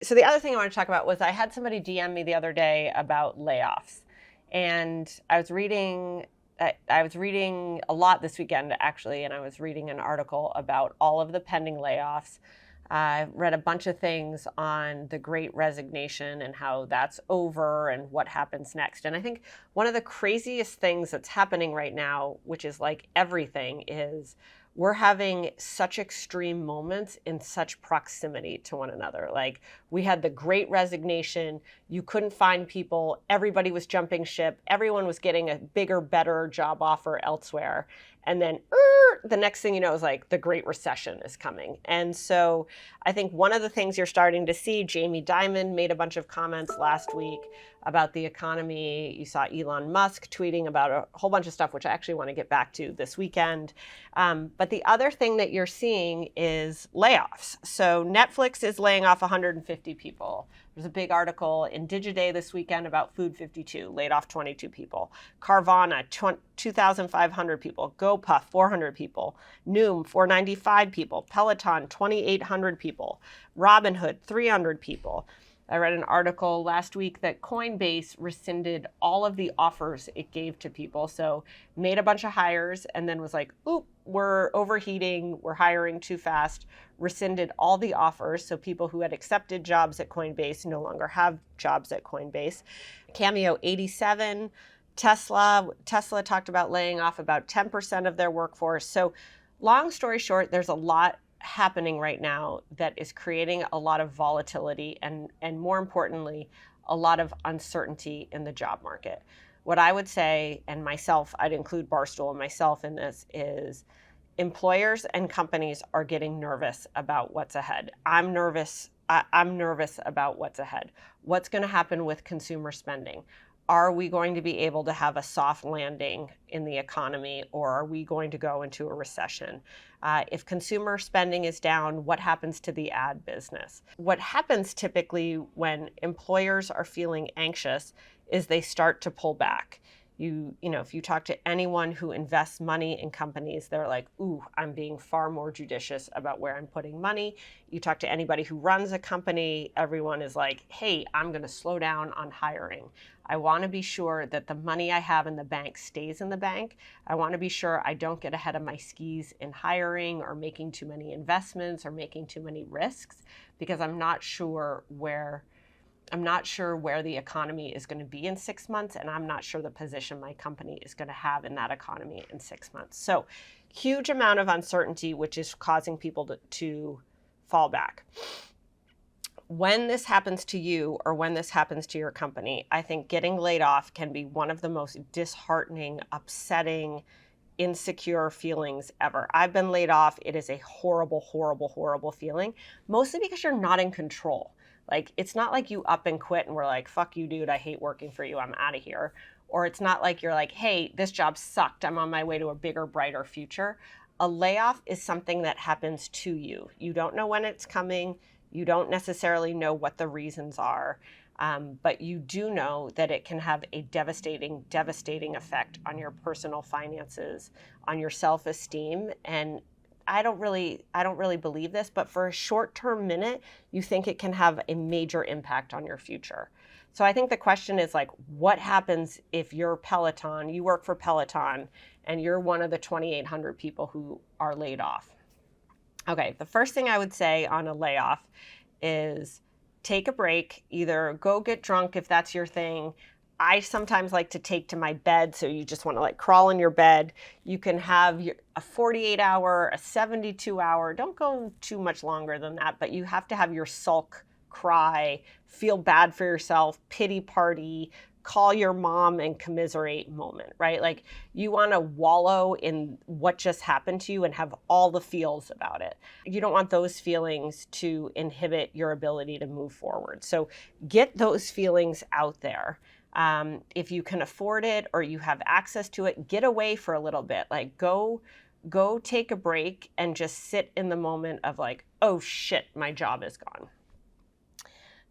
So the other thing I want to talk about was I had somebody DM me the other day about layoffs, and I was reading a lot this weekend actually, and I was reading an article about all of the pending layoffs. I read a bunch of things on the Great Resignation and how that's over and what happens next. And I think one of the craziest things that's happening right now, which is like everything, is we're having such extreme moments in such proximity to one another. Like we had the Great Resignation, you couldn't find people, everybody was jumping ship, everyone was getting a bigger, better job offer elsewhere. And then the next thing you know is like the Great Recession is coming. And so I think one of the things you're starting to see, Jamie Dimon made a bunch of comments last week about the economy. You saw Elon Musk tweeting about a whole bunch of stuff, which I actually want to get back to this weekend. But the other thing that you're seeing is layoffs. So Netflix is laying off 150 people. There's a big article in Digiday this weekend about Food 52, laid off 22 people. Carvana, 2,500 people. GoPuff, 400 people. Noom, 495 people. Peloton, 2,800 people. Robinhood, 300 people. I read an article last week that Coinbase rescinded all of the offers it gave to people. So made a bunch of hires and then was like, oop, we're overheating, we're hiring too fast, rescinded all the offers. So people who had accepted jobs at Coinbase no longer have jobs at Coinbase. Cameo, 87. Tesla talked about laying off about 10% of their workforce. So long story short, there's a lot happening right now that is creating a lot of volatility and more importantly, a lot of uncertainty in the job market. What I would say, and myself, I'd include Barstool and myself in this, is employers and companies are getting nervous about what's ahead. I'm nervous about what's ahead. What's going to happen with consumer spending? Are we going to be able to have a soft landing in the economy, or are we going to go into a recession? If consumer spending is down, what happens to the ad business? What happens typically when employers are feeling anxious is they start to pull back. If you talk to anyone who invests money in companies, they're like, ooh, I'm being far more judicious about where I'm putting money. You talk to anybody who runs a company, everyone is like, hey, I'm going to slow down on hiring. I want to be sure that the money I have in the bank stays in the bank. I want to be sure I don't get ahead of my skis in hiring or making too many investments or making too many risks, because I'm not sure where the economy is going to be in 6 months, and I'm not sure the position my company is going to have in that economy in 6 months. So huge amount of uncertainty, which is causing people to fall back. When this happens to you or when this happens to your company, I think getting laid off can be one of the most disheartening, upsetting, insecure feelings ever. I've been laid off. It is a horrible, horrible, horrible feeling, mostly because you're not in control. Like, it's not like you up and quit and we're like, fuck you, dude, I hate working for you, I'm out of here. Or it's not like you're like, hey, this job sucked, I'm on my way to a bigger, brighter future. A layoff is something that happens to you. You don't know when it's coming. You don't necessarily know what the reasons are. But you do know that it can have a devastating, devastating effect on your personal finances, on your self-esteem. And I don't really believe this, but for a short-term minute, you think it can have a major impact on your future. So I think the question is like, what happens if you're Peloton, you work for Peloton, and you're one of the 2,800 people who are laid off? Okay, the first thing I would say on a layoff is take a break, either go get drunk if that's your thing. I sometimes like to take to my bed, so you just want to like crawl in your bed. You can have a 48-hour, a 72-hour, don't go too much longer than that, but you have to have your sulk, cry, feel bad for yourself, pity party, call your mom and commiserate moment, right? Like you want to wallow in what just happened to you and have all the feels about it. You don't want those feelings to inhibit your ability to move forward. So get those feelings out there. If you can afford it or you have access to it, get away for a little bit. Like go take a break and just sit in the moment of like, oh shit, my job is gone.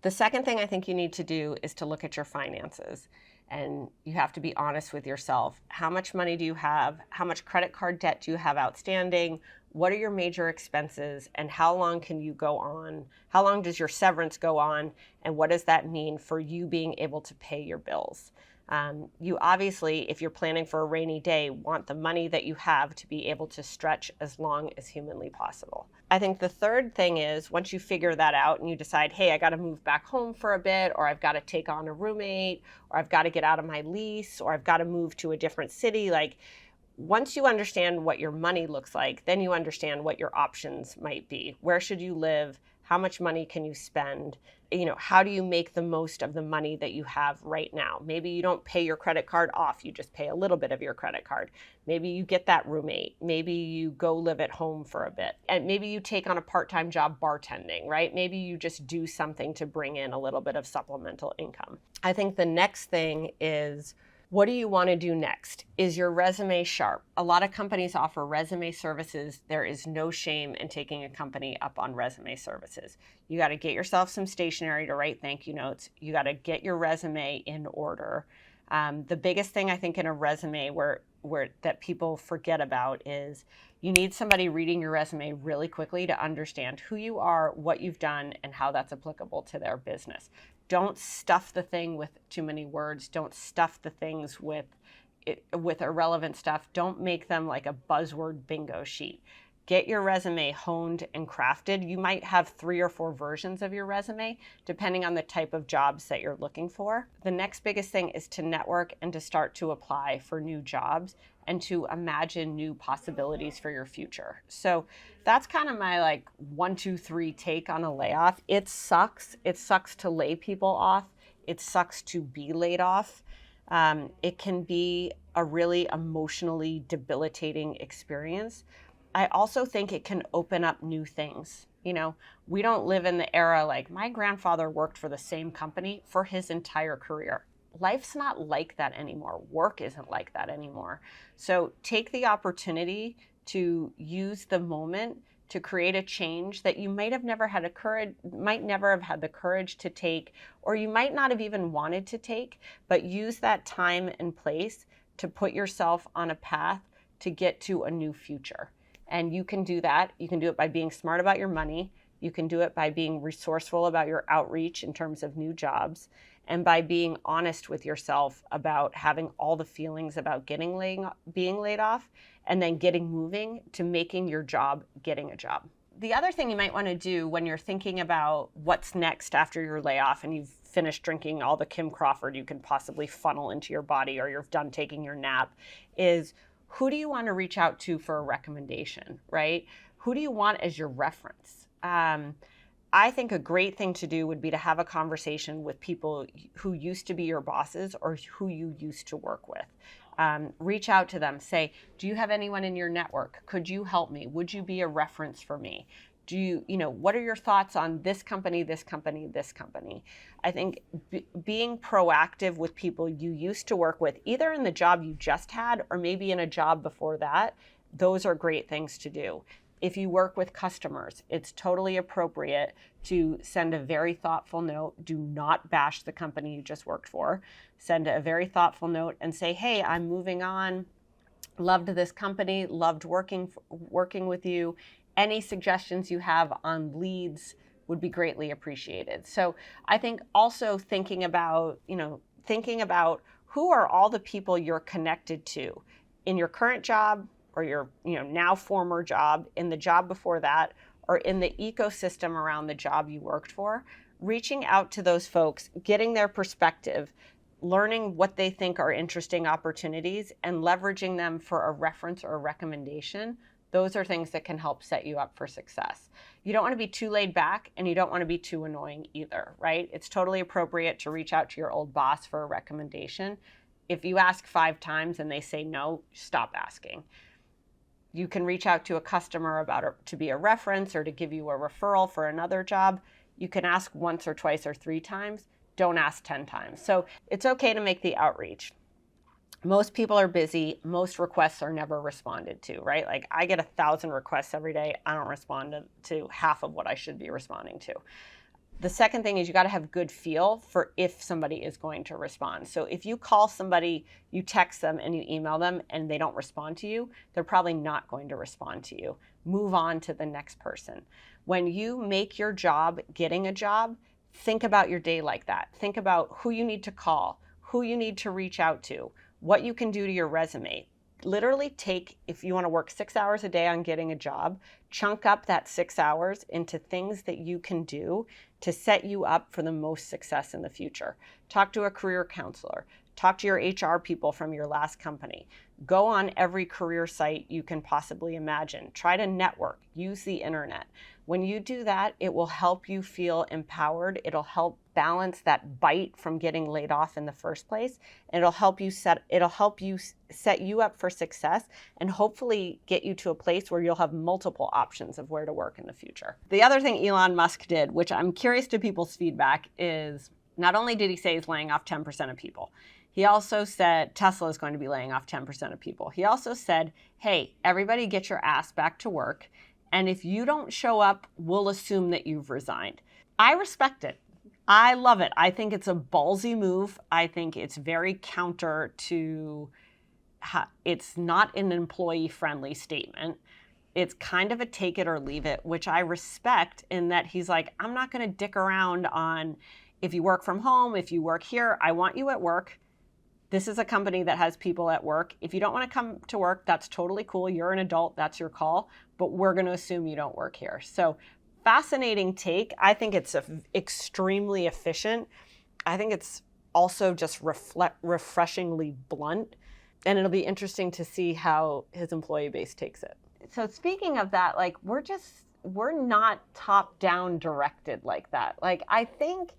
The second thing I think you need to do is to look at your finances. And you have to be honest with yourself. How much money do you have? How much credit card debt do you have outstanding? What are your major expenses? And how long can you go on? How long does your severance go on? And what does that mean for you being able to pay your bills? You obviously, if you're planning for a rainy day, want the money that you have to be able to stretch as long as humanly possible. I think the third thing is, once you figure that out and you decide, hey, I got to move back home for a bit, or I've got to take on a roommate, or I've got to get out of my lease, or I've got to move to a different city, like once you understand what your money looks like, then you understand what your options might be. Where should you live? How much money can you spend? How do you make the most of the money that you have right now? Maybe you don't pay your credit card off. You just pay a little bit of your credit card. Maybe you get that roommate. Maybe you go live at home for a bit. And maybe you take on a part-time job bartending, right? Maybe you just do something to bring in a little bit of supplemental income. I think the next thing is, what do you want to do next? Is your resume sharp? A lot of companies offer resume services. There is no shame in taking a company up on resume services. You got to get yourself some stationery to write thank you notes. You got to get your resume in order. The biggest thing I think in a resume where that people forget about is you need somebody reading your resume really quickly to understand who you are, what you've done, and how that's applicable to their business. Don't stuff the thing with too many words. Don't stuff the things with irrelevant stuff. Don't make them like a buzzword bingo sheet. Get your resume honed and crafted. You might have 3 or 4 versions of your resume, depending on the type of jobs that you're looking for. The next biggest thing is to network and to start to apply for new jobs and to imagine new possibilities for your future. So that's kind of my 1, 2, 3 take on a layoff. It sucks. It sucks to lay people off. It sucks to be laid off. It can be a really emotionally debilitating experience. I also think it can open up new things. We don't live in the era like my grandfather worked for the same company for his entire career. Life's not like that anymore. Work isn't like that anymore. So take the opportunity to use the moment to create a change that you might never have had the courage to take, or you might not have even wanted to take, but use that time and place to put yourself on a path to get to a new future. And you can do that. You can do it by being smart about your money. You can do it by being resourceful about your outreach in terms of new jobs, and by being honest with yourself about having all the feelings about being laid off, and then getting moving to making your job getting a job. The other thing you might want to do when you're thinking about what's next after your layoff and you've finished drinking all the Kim Crawford you can possibly funnel into your body, or you're done taking your nap, is who do you want to reach out to for a recommendation, right? Who do you want as your reference? I think a great thing to do would be to have a conversation with people who used to be your bosses or who you used to work with. Reach out to them. Say, do you have anyone in your network? Could you help me? Would you be a reference for me? What are your thoughts on this company, this company, this company? I think being proactive with people you used to work with, either in the job you just had or maybe in a job before that, those are great things to do. If you work with customers, it's totally appropriate to send a very thoughtful note. Do not bash the company you just worked for. Send a very thoughtful note and say, hey, I'm moving on. Loved this company, loved working with you. Any suggestions you have on leads would be greatly appreciated. So I think also thinking about who are all the people you're connected to in your current job, or your now former job, in the job before that, or in the ecosystem around the job you worked for. Reaching out to those folks, getting their perspective, learning what they think are interesting opportunities, and leveraging them for a reference or a recommendation. Those are things that can help set you up for success. You don't want to be too laid back, and you don't want to be too annoying either, right? It's totally appropriate to reach out to your old boss for a recommendation. If you ask 5 times and they say no, stop asking. You can reach out to a customer to be a reference or to give you a referral for another job. You can ask once or twice or 3 times. Don't ask 10 times. So it's okay to make the outreach. Most people are busy. Most requests are never responded to, right? Like I get 1,000 requests every day. I don't respond to half of what I should be responding to. The second thing is you got to have good feel for if somebody is going to respond. So if you call somebody, you text them and you email them and they don't respond to you, they're probably not going to respond to you. Move on to the next person. When you make your job getting a job, think about your day like that. Think about who you need to call, who you need to reach out to, what you can do to your resume. Literally take, if you want to work 6 hours a day on getting a job, chunk up that 6 hours into things that you can do to set you up for the most success in the future. Talk to a career counselor. Talk to your HR people from your last company. Go on every career site you can possibly imagine. Try to network. Use the internet. When you do that, it will help you feel empowered. It'll help balance that bite from getting laid off in the first place. And it'll help you set you up for success and hopefully get you to a place where you'll have multiple options of where to work in the future. The other thing Elon Musk did, which I'm curious to people's feedback, is not only did he say he's laying off 10% of people, he also said Tesla is going to be laying off 10% of people. He also said, hey, everybody get your ass back to work. And if you don't show up, we'll assume that you've resigned. I respect it. I love it. I think it's a ballsy move. I think it's very counter to, it's not an employee-friendly statement. It's kind of a take it or leave it, which I respect in that he's like, I'm not going to dick around on if you work from home, if you work here, I want you at work. This is a company that has people at work. If you don't want to come to work, that's totally cool. You're an adult, that's your call, but we're going to assume you don't work here. So fascinating take. I think it's extremely efficient. I think it's also just refreshingly blunt, and it'll be interesting to see how his employee base takes it. So speaking of that, like we're not top-down directed like that. Like I think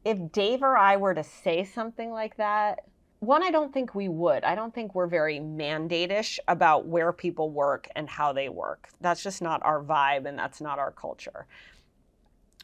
if Dave or I were to say something like that, one, I don't think we would. I don't think we're very mandate-ish about where people work and how they work. That's just not our vibe and that's not our culture.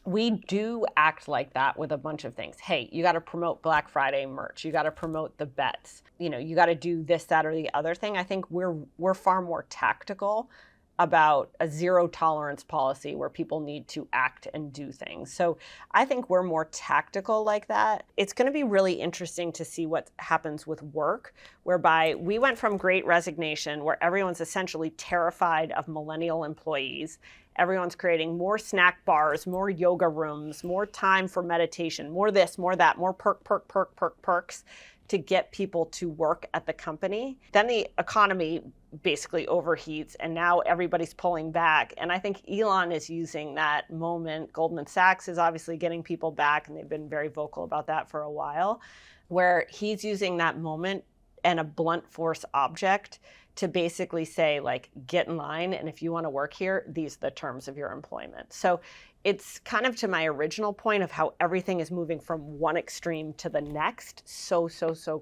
We do act like that with a bunch of things. Hey, you got to promote Black Friday merch. You got to promote the bets. You got to do this, that, or the other thing. I think we're far more tactical about a zero tolerance policy where people need to act and do things. So I think we're more tactical like that. It's going to be really interesting to see what happens with work, whereby we went from Great Resignation, where everyone's essentially terrified of millennial employees. Everyone's creating more snack bars, more yoga rooms, more time for meditation, more this, more that, more perks to get people to work at the company. Then the economy basically overheats and now everybody's pulling back. And I think Elon is using that moment. Goldman Sachs is obviously getting people back, and they've been very vocal about that for a while, where he's using that moment and a blunt force object to basically say, like, get in line, and if you want to work here, these are the terms of your employment. So it's kind of to my original point of how everything is moving from one extreme to the next so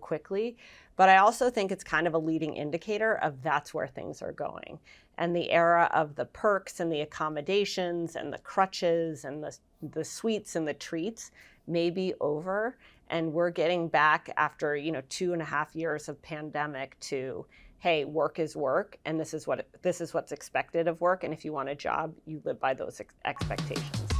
quickly. But I also think it's kind of a leading indicator of that's where things are going. And the era of the perks and the accommodations and the crutches and the sweets and the treats may be over. And we're getting back after, 2.5 years of pandemic to, hey, work is work, and this is what's expected of work. And if you want a job, you live by those expectations.